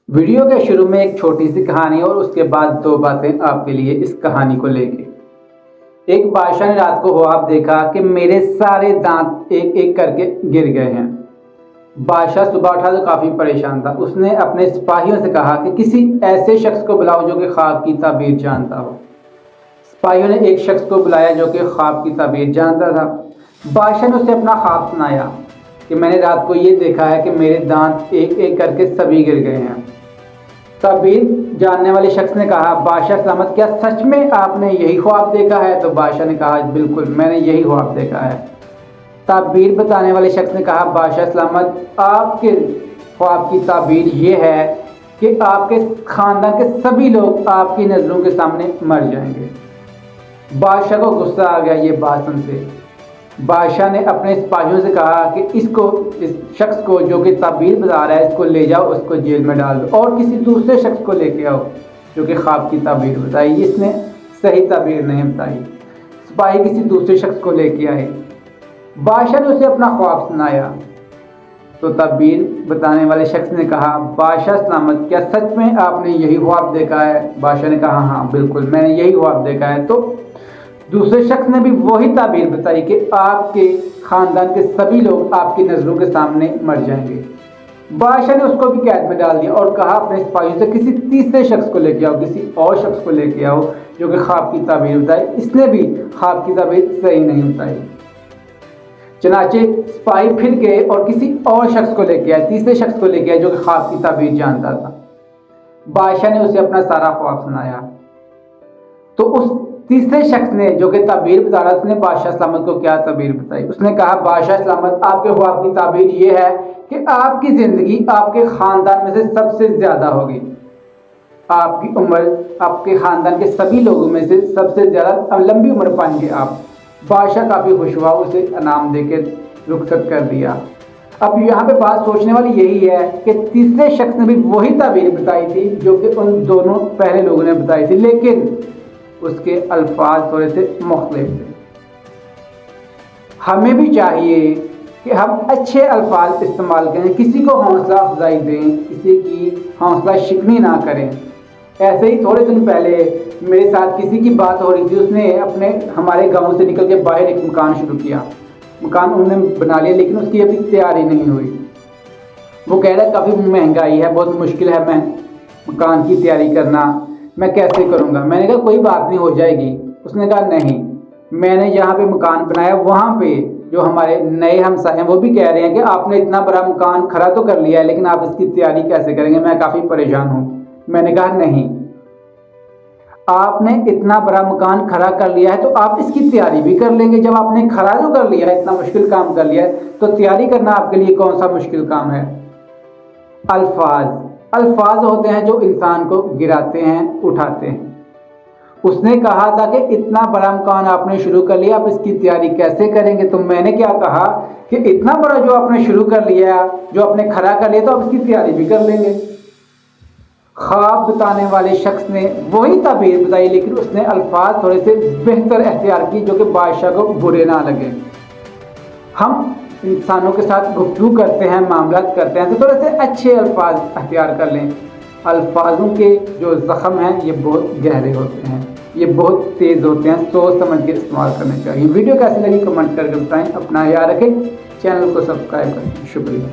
Video के शुरू में एक छोटी सी कहानी और उसके बाद दो बातें आपके लिए इस कहानी को लेके। एक बादशाह ने रात को ख्वाब देखा कि मेरे सारे दांत एक एक करके गिर गए हैं। बादशाह सुबह उठा तो काफ़ी परेशान था। उसने अपने सिपाहियों से कहा कि किसी ऐसे शख्स को बुलाओ जो कि ख्वाब की ताबीर जानता हो। सिपाहियों ने एक शख्स को बुलाया जो कि ख्वाब की ताबीर जानता था। बादशाह ने उसे अपना ख्वाब सुनाया कि मैंने रात को ये देखा है कि मेरे दांत एक एक करके सभी गिर गए हैं। ताबीर जानने वाले शख्स ने कहा, बादशाह सलामत, क्या सच में आपने यही ख्वाब देखा है? तो बादशाह ने कहा, बिल्कुल, मैंने यही ख्वाब देखा है। ताबीर बताने वाले शख्स ने कहा, बादशाह सलामत, आपके ख्वाब की ताबीर ये है कि आपके ख़ानदान के सभी लोग आपकी नज़रों के सामने मर जाएंगे। बादशाह को गुस्सा आ गया ये बात सुन के। बादशाह ने अपने सिपाहियों से कहा कि इस शख्स को जो कि ताबीर बता रहा है, इसको ले जाओ, उसको जेल में डाल दो और किसी दूसरे शख्स को लेके आओ जो कि ख्वाब की ताबीर बताई। इसने सही ताबीर नहीं बताई। सिपाही किसी दूसरे शख्स को लेके आए। बादशाह ने उसे अपना ख्वाब सुनाया तो ताबीर बताने वाले शख्स ने कहा, बादशाह सलामत, क्या सच में आपने यही ख्वाब देखा है? बादशाह ने कहा, हाँ बिल्कुल, मैंने यही ख्वाब देखा है। तो दूसरे शख्स ने भी वही ताबीर बताई कि आपके ख़ानदान के सभी लोग आपकी नज़रों के सामने मर जाएंगे। बादशाह ने उसको भी कैद में डाल दिया और कहा अपने सिपाहियों से किसी तीसरे शख्स को लेके आओ, किसी और शख्स को लेके आओ जो कि ख्वाब की ताबीर बताए। इसने भी ख्वाब की ताबीर सही नहीं बताई। चनाचे सिपाही फिर गए और किसी और शख्स को लेके आए, तीसरे शख्स को लेके आए जो कि ख्वाब की ताबीर जानता था। बादशाह ने उसे अपना सारा ख्वाब सुनाया तो उस तीसरे शख्स ने जो कि ताबीर बता रहा था, उसने बादशाह सलामत को क्या ताबीर बताई? उसने कहा, बादशाह सलामत, आपके ख्वाब की ताबीर ये है कि आपकी ज़िंदगी आपके ख़ानदान में से सबसे ज़्यादा होगी। आपकी उम्र आपके ख़ानदान के सभी लोगों में से सबसे ज़्यादा लंबी उम्र पाएंगे आप। बादशाह काफ़ी खुश हुआ, उसे इनाम देकर रुखसत कर दिया। अब यहाँ पे बात सोचने वाली यही है कि तीसरे शख्स ने भी वही ताबीर बताई थी जो कि उन दोनों पहले लोगों ने बताई थी, लेकिन उसके अल्फाज थोड़े से मुख्तलिफ थे। हमें भी चाहिए कि हम अच्छे अल्फाज इस्तेमाल करें, किसी को हौसला अफजाई दें, किसी की हौसला शिकनी ना करें। ऐसे ही थोड़े दिन पहले मेरे साथ किसी की बात हो रही थी। उसने अपने हमारे गांव से निकल के बाहर एक मकान शुरू किया। मकान उन्होंने बना लिया लेकिन उसकी अभी तैयारी नहीं हुई। वो कह रहा है काफ़ी महंगाई है, बहुत मुश्किल है मैं मकान की तैयारी करना, मैं कैसे करूँगा? मैंने कहा कोई बात नहीं, हो जाएगी। उसने कहा नहीं, मैंने जहाँ पे मकान बनाया वहाँ पे जो हमारे नए हमसाए हैं वो भी कह रहे हैं कि आपने इतना बड़ा मकान खड़ा तो कर लिया है लेकिन आप इसकी तैयारी कैसे करेंगे? मैं काफ़ी परेशान हूँ। मैंने कहा नहीं, आपने इतना बड़ा मकान खड़ा कर लिया है तो आप इसकी तैयारी भी कर लेंगे। जब आपने खड़ा जो कर लिया है, इतना मुश्किल काम कर लिया है, तो तैयारी करना आपके लिए कौन सा मुश्किल काम है? अल्फाज होते हैं जो इंसान को गिराते हैं, उठाते हैं। उसने कहा था कि इतना बड़ा मकान आपने शुरू कर लिया, आप इसकी तैयारी कैसे करेंगे? तो मैंने क्या कहा कि इतना बड़ा जो आपने शुरू कर लिया, जो आपने खड़ा कर लिया, तो आप इसकी तैयारी भी कर लेंगे। ख्वाब बताने वाले शख्स ने वही ताबीर बताई लेकिन उसने अल्फाज थोड़े से बेहतर एख्तियार की जो कि बादशाह को बुरे ना लगे। हम इंसानों के साथ गुफ्तगू करते हैं, मामलात करते हैं, तो थोड़े से अच्छे अल्फाज अख्तियार कर लें। अल्फाजों के जो ज़ख्म हैं ये बहुत गहरे होते हैं, ये बहुत तेज़ होते हैं, सोच समझ के इस्तेमाल करना चाहिए। वीडियो कैसी लगी कमेंट करके बताएं। अपना याद रखें, चैनल को सब्सक्राइब करें। शुक्रिया।